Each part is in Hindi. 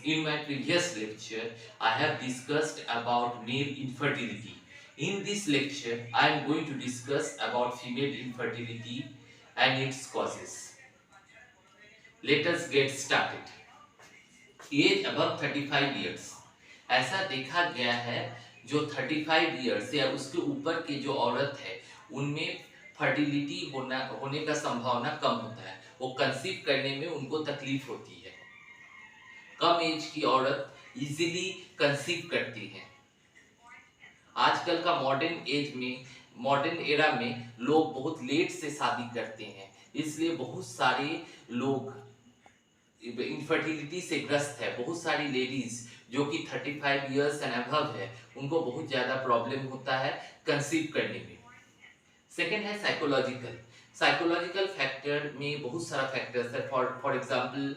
In my previous lecture, I have discussed about male infertility. In this lecture, I am going to discuss about female infertility and its causes. Let us get started. Age above 35 years. ऐसा देखा गया है जो 35 years या उसके ऊपर की जो औरत है उनमें फर्टिलिटी होने का संभावना कम होता है। वो कंसीव करने में उनको तकलीफ होती है। कम एज की औरत इजीली कंसीव करती है। आजकल का मॉडर्न एरा में लोग बहुत लेट से शादी करते हैं, इसलिए बहुत सारे लोग इनफर्टिलिटी से ग्रस्त है। बहुत सारी लेडीज जो कि 35 इयर्स एंड अबव है, उनको बहुत ज़्यादा प्रॉब्लम होता है कंसीव करने में। सेकेंड है साइकोलॉजिकल फैक्टर में बहुत सारा फैक्टर्स है। For example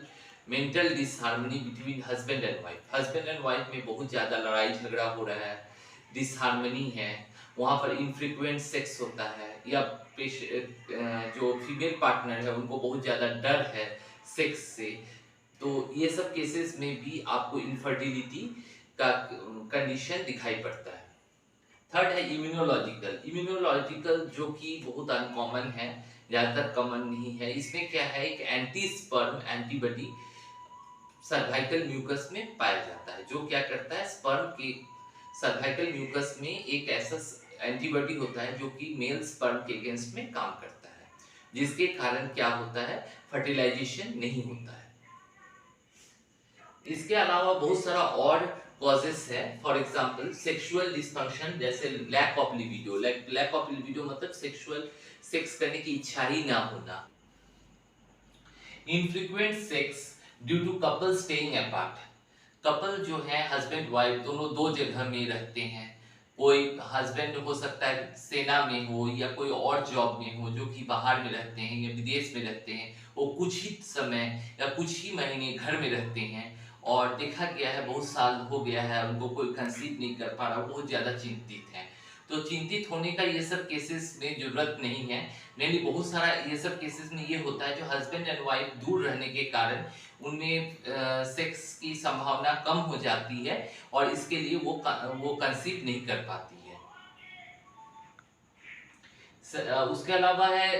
mental disharmony between husband and wife में बहुत ज़्यादा लड़ाई झगड़ा हो रहा है, डिसहार्मनी है, वहाँ पर इनफ्रीक्वेंट सेक्स होता है, या जो फीमेल पार्टनर है उनको बहुत ज़्यादा डर है सेक्स से। तो ये सब केसेस में भी आपको इनफर्टिलिटी का कंडीशन दिखाई पड़ता है। थर्ड है इम्यूनोलॉजिकल जो कि बहुत अनकॉमन है, ज़्यादातर कॉमन नहीं है। इसमें क्या है, एक anti sperm antibody cervical mucus में पाया जाता है, जो क्या करता है, स्पर्म के सर्वाइकल म्यूकस में एक ऐसा एंटीबॉडी होता है जो कि मेल स्पर्म के अगेंस्ट में काम करता है, जिसके कारण क्या होता है, फर्टिलाइजेशन नहीं होता है। इसके अलावा बहुत सारा और कॉजेस है। फॉर एग्जांपल सेक्सुअल डिसफंक्शन, जैसे लैक ऑफ लिबिडो मतलब सेक्स करने की इच्छा ही ना होना। Infrequent sex due to couple staying apart. Couple जो है हस्बैंड वाइफ दोनों दो जगह में रहते हैं। कोई हस्बैंड हो सकता है सेना में हो या कोई और जॉब में हो, जो कि बाहर में रहते हैं या विदेश में रहते हैं। वो कुछ ही समय या कुछ ही महीने घर में रहते हैं, और देखा गया है बहुत साल हो गया है उनको कोई कंसीव नहीं कर पा रहा, बहुत ज़्यादा चिंतित है। तो चिंतित होने का ये सब केसेस में जरूरत नहीं है। नहीं, बहुत सारा ये सब केसेस में ये होता है जो हस्बैंड एंड वाइफ दूर रहने के कारण उनमें सेक्स की संभावना कम हो जाती है, और इसके लिए वो कंसीव नहीं कर पाती है। उसके अलावा है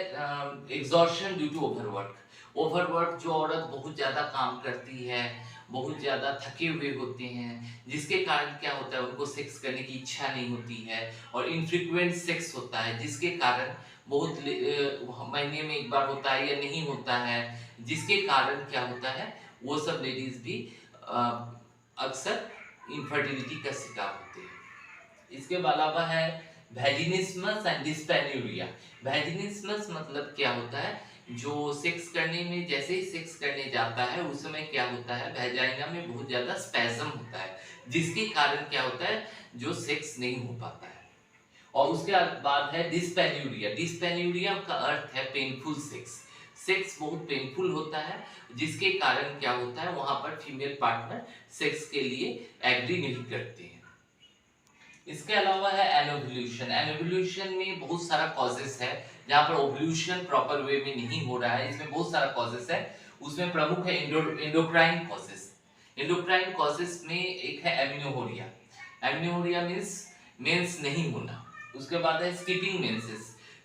एग्जॉर्शन ड्यू टू ओवरवर्क। जो औरत बहुत ज़्यादा काम करती है, बहुत ज़्यादा थके हुए होते हैं, जिसके कारण क्या होता है, उनको सेक्स करने की इच्छा नहीं होती है, और इनफ्रीक्वेंट सेक्स होता है, जिसके कारण बहुत महीने में एक बार होता है या नहीं होता है, जिसके कारण क्या होता है, वो सब लेडीज भी अक्सर इनफर्टिलिटी का शिकार होते हैं। इसके अलावा है वैजिनिस्मस एंड डिस्पेन्यूरिया। वैजिनिस्मस मतलब क्या होता है, जो सेक्स करने में, जैसे ही सेक्स करने जाता है उस समय क्या होता है, वेजाइना में बहुत ज्यादा स्पैज़म होता है, जिसके कारण क्या होता है, जो सेक्स नहीं हो पाता है। और उसके बाद है डिस्पेन्यूरिया का अर्थ है पेनफुल सेक्स बहुत पेनफुल होता है, जिसके कारण क्या होता है, वहां पर फीमेल पार्टनर सेक्स के लिए एग्री नहीं करते हैं। इसके अलावा है एनोवुलेशन में बहुत सारा कॉजेस है, जहाँ पर ओवुलेशन प्रॉपर वे में नहीं हो रहा है, इसमें बहुत सारा कॉजेस है। उसमें प्रमुख है एंडोक्राइन कॉजेस में एक है एमिनोरिया मींस मेंस नहीं होना। उसके बाद है स्किपिंग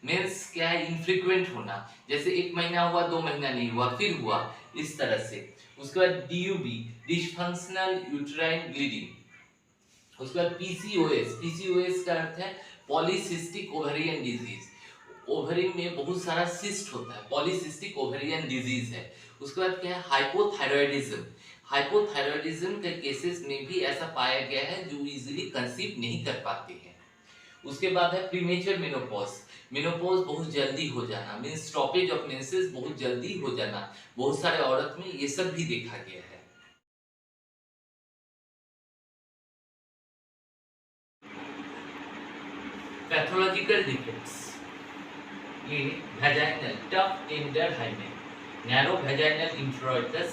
मेंस क्या है, इनफ्रीक्वेंट होना, जैसे 1 महीना हुआ 2 महीना नहीं हुआ फिर हुआ, इस तरह से। उसके बाद DUB डिसफंक्शनल यूट्राइन ब्लीडिंग। उसके बाद पीसीओएस का अर्थ है पॉलीसिस्टिक ओवेरियन डिजीज। ओवरी में बहुत सारा सिस्ट होता है, पॉलीसिस्टिक ओवेरियन डिजीज है। उसके बाद क्या है, हाइपोथायरॉयडिज्म के केसेस में भी ऐसा पाया गया है, जो इजीली कंसीव नहीं कर पाते हैं। उसके बाद है प्रीमेच्योर मेनोपॉज बहुत जल्दी हो जाना, मींस स्टॉपेज ऑफ मेंसेस बहुत जल्दी हो जाना, बहुत सारे औरत में ये सब भी देखा गया है। पैथोलॉजिकल डिफेक्ट्स, ये vaginal tough tender hymen, narrow vaginal introitus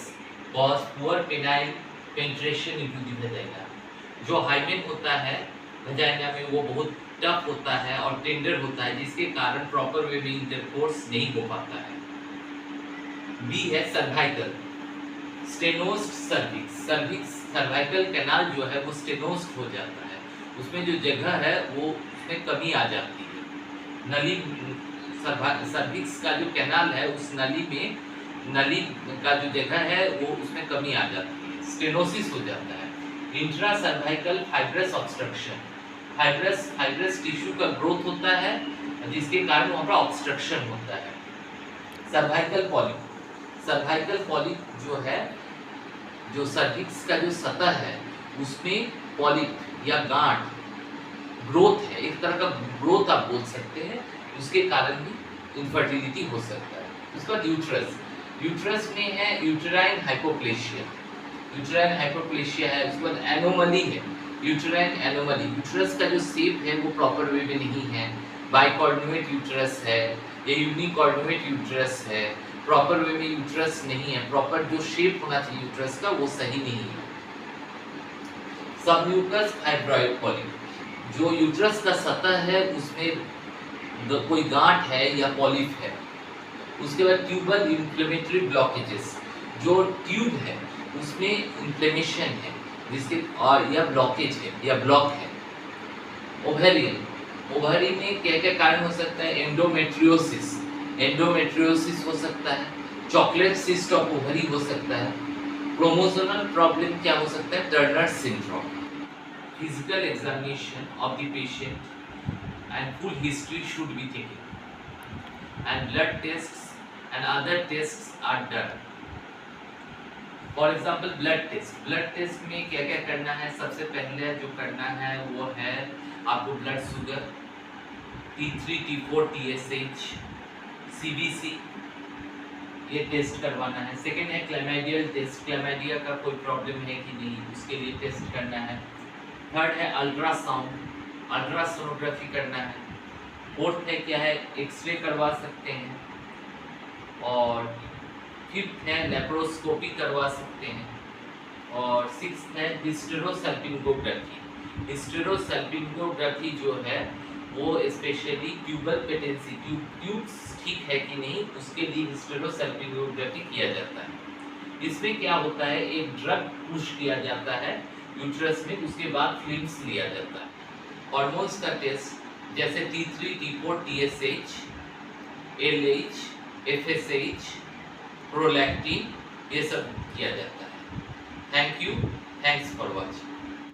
cause poor penile penetration into the vagina. जो हाइमेन होता है वेजाइना में वो बहुत टफ होता है और टेंडर होता है, जिसके कारण प्रॉपर वे में इंटरकोर्स नहीं हो पाता है। बी है स्टेनोस्ड सर्विक्स, सर्वाइकल कैनाल जो है वो स्टेनोस्ड हो जाता है, उसमें जो जगह है वो उसमें कमी आ जाती है। नली सर्विक्स का जो कैनाल है उस नली का जो जगह है वो उसमें कमी आ जाती है, स्टेनोसिस हो जाता है। Intra cervical fibrous obstruction, fibrous tissue का ग्रोथ होता है जिसके कारण वहाँ पर ऑब्स्ट्रक्शन होता है। सर्वाइकल पॉलिप जो है, जो सर्विक्स का जो सतह है उसमें पॉलिप या गांठ ग्रोथ है, एक तरह का ग्रोथ आप बोल सकते हैं, उसके कारण भी इनफर्टिलिटी हो सकता है। उसके बाद यूट्रस में है यूटेराइन हाइपोप्लेशिया है। उसके बाद एनोमली है, यूटेराइन एनोमली, यूट्रस का जो शेप है वो प्रॉपर वे में नहीं है, बाइकॉर्डिनेट यूट्रस है या यूनिकॉर्डिनेट यूट्रस है, प्रॉपर वे में यूट्रस नहीं है, प्रॉपर जो शेप होना चाहिए यूट्रस का वो सही नहीं है। सबम्यूकस फाइब्रॉइड पॉलिप, जो यूट्रस का सतह है उसमें कोई गांठ है या पॉलिप है। उसके बाद ट्यूबल इन्फ्लेमेटरी ब्लॉकेजेस, जो ट्यूब है उसमें इन्फ्लेमेशन है जिसके और या ब्लॉकेज है या ब्लॉक है। ओवरी में क्या क्या कारण हो सकता है? एंडोमेट्रियोसिस हो सकता है, चॉकलेट सिस्ट ऑफ ओवरी हो सकता है, क्रोमोसोमल प्रॉब्लम क्या हो सकता है? Turner syndrome. Physical examination of the patient and full history should be taken and blood tests and other tests are done. For example blood test में क्या क्या करना है? सबसे पहले जो करना है वो है आपको blood sugar, T3, T4, TSH, CBC, ये टेस्ट करवाना है। सेकेंड है क्लैमाइडियल टेस्ट, क्लैमाइडिया का कोई प्रॉब्लम है कि नहीं उसके लिए टेस्ट करना है। थर्ड है अल्ट्रासाउंड, अल्ट्रासोनोग्राफी करना है। फोर्थ है क्या है? एक्सरे करवा सकते हैं। और फिफ्थ है लेप्रोस्कोपी करवा सकते हैं। और सिक्स्थ है हिस्टेरोसल्पिंगोग्राफी। हिस्टेरोसल्पिंगोग्राफी जो है वो स्पेशली ट्यूबल पेटेंसी, ट्यूब्स ठीक है कि नहीं उसके लिए हिस्टेरोसल्पिंगोग्राफी किया जाता है। इसमें क्या होता है? एक ड्रग पुश किया जाता है यूट्रस में, उसके बाद फिल्म्स लिया जाता है। हार्मोन्स का टेस्ट जैसे T3, T4, TSH, LH, FSH, prolactin, ये सब किया जाता है। Thank you, thanks for watching.